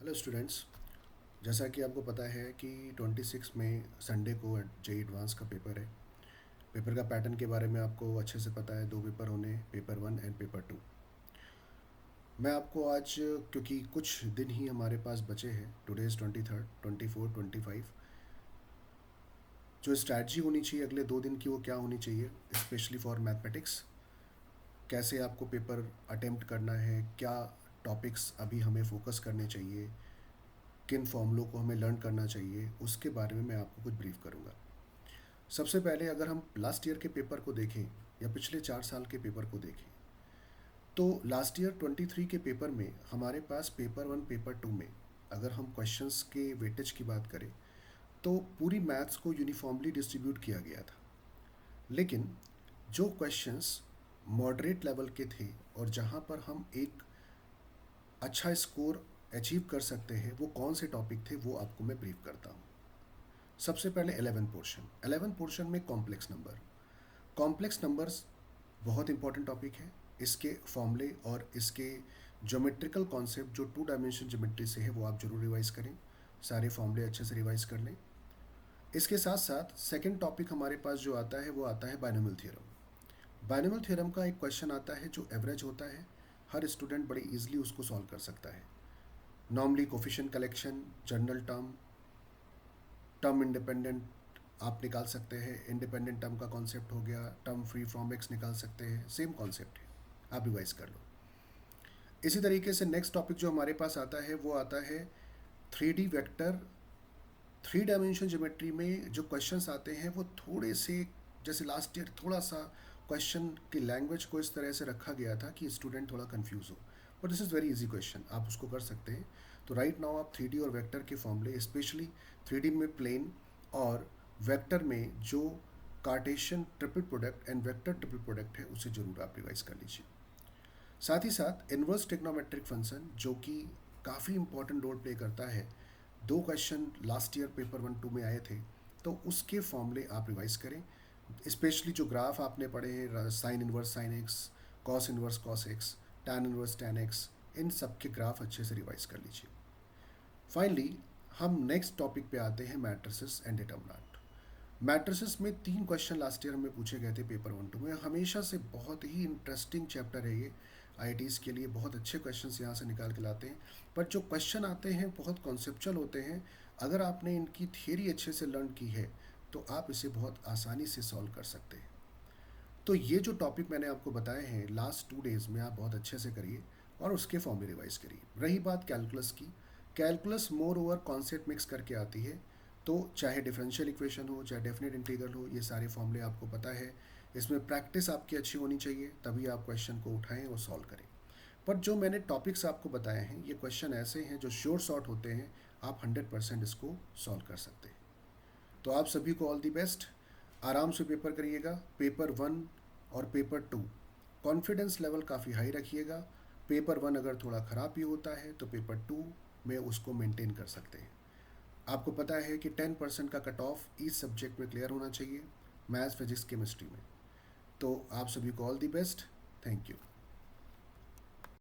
Hello students. जैसा कि आपको पता है कि 26 में संडे को जेई एडवांस का पेपर है। पेपर का पैटर्न के बारे में आपको अच्छे से पता है। दो पेपर होने, पेपर 1 एंड पेपर 2। मैं आपको आज, क्योंकि कुछ दिन ही हमारे पास बचे हैं, टुडे इज़ 23, 24, 25, जो स्ट्रैटी होनी चाहिए अगले 2 दिन की वो क्या होनी चाहिए, स्पेशली फॉर मैथमेटिक्स। कैसे आपको पेपर अटेम्प्ट करना है, क्या टॉपिक्स अभी हमें फोकस करने चाहिए, किन फॉर्मूलों को हमें लर्न करना चाहिए, उसके बारे में मैं आपको कुछ ब्रीफ करूँगा। सबसे पहले अगर हम लास्ट ईयर के पेपर को देखें या पिछले 4 साल के पेपर को देखें, तो लास्ट ईयर 23 के पेपर में हमारे पास पेपर 1 पेपर 2 में अगर हम क्वेश्चंस के वेटेज की बात करें तो पूरी मैथ्स को यूनिफॉर्मली डिस्ट्रीब्यूट किया गया था। लेकिन जो क्वेश्चंस मॉडरेट लेवल के थे और जहां पर हम एक अच्छा स्कोर अचीव कर सकते हैं, वो कौन से टॉपिक थे वो आपको मैं ब्रीफ करता हूँ। सबसे पहले 11 पोर्शन में कॉम्प्लेक्स नंबर्स बहुत इंपॉर्टेंट टॉपिक है। इसके फॉर्मूले और इसके ज्योमेट्रिकल कॉन्सेप्ट जो 2 डायमेंशन ज्योमेट्री से है वो आप जरूर रिवाइज करें। सारे फॉर्मूले अच्छे से रिवाइज कर लें। इसके साथ साथ सेकंड टॉपिक हमारे पास जो आता है वो आता है बायनोमियल थ्योरम। बायनोमियल थ्योरम का एक क्वेश्चन आता है जो एवरेज होता है। हर स्टूडेंट बड़े ईजिली उसको सॉल्व कर सकता है। Normally coefficient collection, general term, term independent आप निकाल सकते हैं। इंडिपेंडेंट टर्म का कॉन्सेप्ट हो गया, टर्म फ्री फ्रॉम एक्स निकाल सकते हैं। सेम कॉन्सेप्ट है, आप रिवाइज कर लो। इसी तरीके से नेक्स्ट टॉपिक जो हमारे पास आता है वो आता है 3D वेक्टर। 3 डायमेंशन ज्योमेट्री में जो क्वेश्चंस आते हैं वो थोड़े से, जैसे लास्ट ईयर थोड़ा सा क्वेश्चन की लैंग्वेज को इस तरह से रखा गया था कि स्टूडेंट थोड़ा कंफ्यूज हो, but this is very easy question, आप उसको कर सकते हैं। तो राइट नाउ आप 3D और वेक्टर के फॉर्मूले, स्पेशली 3D में प्लेन और वेक्टर में जो Cartesian triple product and vector triple product है उसे ज़रूर आप रिवाइज कर लीजिए। साथ ही साथ इन्वर्स ट्रिग्नोमेट्रिक फंक्शन जो कि काफ़ी इंपॉर्टेंट रोल प्ले करता है। 2 क्वेश्चन लास्ट ईयर पेपर 1 2 में आए थे, तो उसके फॉर्मूले आप रिवाइज करें। स्पेशली जो ग्राफ आपने पढ़े हैं, sine inverse sine X, cos inverse cos X, tan inverse tan X, इन सब के ग्राफ अच्छे से रिवाइज कर लीजिए। फाइनली हम नेक्स्ट टॉपिक पे आते हैं, मैट्रिसेस एंड डिटर्मिनेंट। मैट्रिसेस में 3 क्वेश्चन लास्ट ईयर हमें पूछे गए थे पेपर 1 2 में। हमेशा से बहुत ही इंटरेस्टिंग चैप्टर है ये। आईआईटीज़ के लिए बहुत अच्छे क्वेश्चंस यहाँ से निकाल के लाते हैं। पर जो क्वेश्चन आते हैं बहुत कॉन्सेप्चुअल होते हैं। अगर आपने इनकी थियरी अच्छे से लर्न की है तो आप इसे बहुत आसानी से सॉल्व कर सकते हैं। तो ये जो टॉपिक मैंने आपको बताए हैं लास्ट 2 डेज़ में, आप बहुत अच्छे से करिए और उसके फॉर्म में रिवाइज करिए। रही बात कैलकुलस की, calculus more over concept mix करके आती है। तो चाहे डिफरेंशियल इक्वेशन हो, चाहे डेफिनेट इंटीग्रल हो, ये सारे फॉर्मूले आपको पता है। इसमें प्रैक्टिस आपकी अच्छी होनी चाहिए, तभी आप क्वेश्चन को उठाएं और सॉल्व करें। पर जो मैंने टॉपिक्स आपको बताए हैं, ये क्वेश्चन ऐसे हैं जो श्योर शॉर्ट होते हैं, आप 100% इसको सॉल्व कर सकते हैं। तो आप सभी को ऑल दी बेस्ट। आराम से पेपर करिएगा। पेपर 1 और पेपर 2 कॉन्फिडेंस लेवल काफ़ी हाई रखिएगा। पेपर 1 अगर थोड़ा ख़राब भी होता है तो पेपर 2 में उसको मेंटेन कर सकते हैं। आपको पता है कि 10% का कट ऑफ ईच सब्जेक्ट में क्लियर होना चाहिए, मैथ्स फिजिक्स केमिस्ट्री में। तो आप सभी को all the best. Thank you.